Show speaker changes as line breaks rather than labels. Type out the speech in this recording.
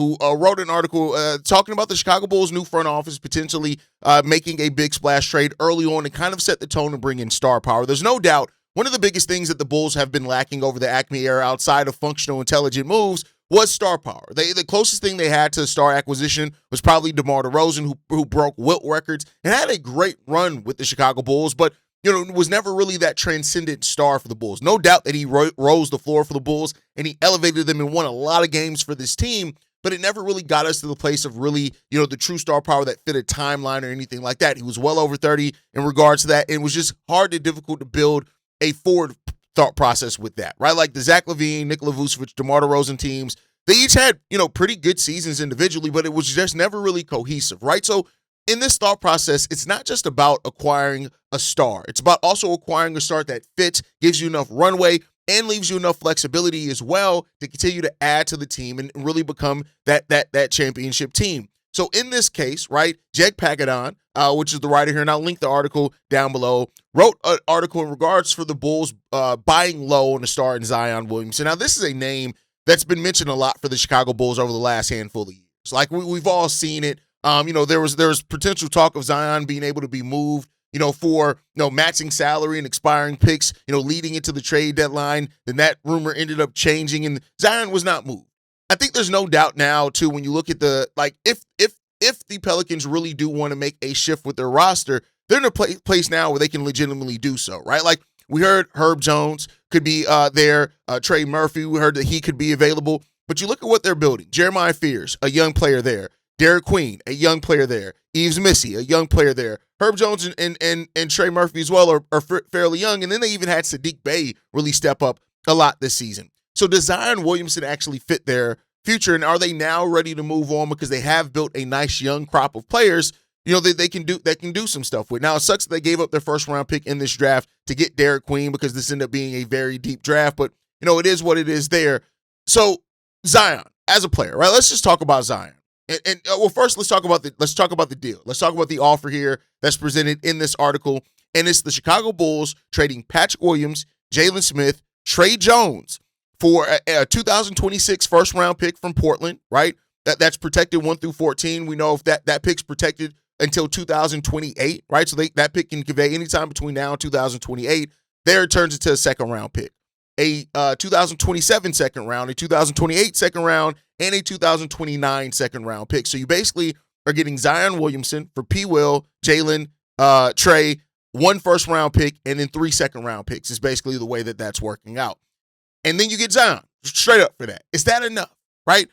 who wrote an article talking about the Chicago Bulls' new front office potentially making a big splash trade early on to kind of set the tone and bring in star power. There's no doubt one of the biggest things that the Bulls have been lacking over the Acme era outside of functional, intelligent moves was star power. The closest thing they had to star acquisition was probably DeMar DeRozan, who broke Wilt records and had a great run with the Chicago Bulls, but was never really that transcendent star for the Bulls. No doubt that he rose the floor for the Bulls and he elevated them and won a lot of games for this team, but it never really got us to the place of really, the true star power that fit a timeline or anything like that. He was well over 30 in regards to that. And it was just hard and difficult to build a forward thought process with that, right? Like the Zach LaVine, Nikola Vucevic, DeMar DeRozan teams, they each had, pretty good seasons individually, but it was just never really cohesive, right? So in this thought process, it's not just about acquiring a star. It's about also acquiring a star that fits, gives you enough runway, and leaves you enough flexibility as well to continue to add to the team and really become that championship team. So in this case, right, Jeg Pagadon, which is the writer here, and I'll link the article down below, wrote an article in regards for the Bulls buying low on the star in Zion Williamson. Now, this is a name that's been mentioned a lot for the Chicago Bulls over the last handful of years. Like we've all seen it. There was potential talk of Zion being able to be moved, for matching salary and expiring picks, leading into the trade deadline. Then that rumor ended up changing, and Zion was not moved. I think there's no doubt now too when you look at if the Pelicans really do want to make a shift with their roster, they're in a place now where they can legitimately do so, right? Like we heard Herb Jones could be there, Trey Murphy, we heard that he could be available, but you look at what they're building. Jeremiah Fears, a young player there. Derek Queen, a young player there. Yves Missy, a young player there. Herb Jones and Trey Murphy as well are fairly young, and then they even had Sadiq Bey really step up a lot this season. So does Zion Williamson actually fit their future, and are they now ready to move on because they have built a nice young crop of players, that they can do some stuff with? Now, it sucks that they gave up their first round pick in this draft to get Derek Queen because this ended up being a very deep draft, but it is what it is there. So Zion as a player, right? Let's just talk about Zion. And first let's talk about the deal. Let's talk about the offer here that's presented in this article, and it's the Chicago Bulls trading Patrick Williams, Jalen Smith, Trey Jones for a 2026 first round pick from Portland, right? That's protected 1 through 14. We know if that pick's protected until 2028, right? So that pick can convey anytime between now and 2028. There it turns into a second round pick, a 2027 second round, a 2028 second round, and a 2029 second round pick. So you basically are getting Zion Williamson for P. Will, Jalen, Trey, 1 first round pick, and then 3 second round picks is basically the way that's working out. And then you get Zion straight up for that. Is that enough, right?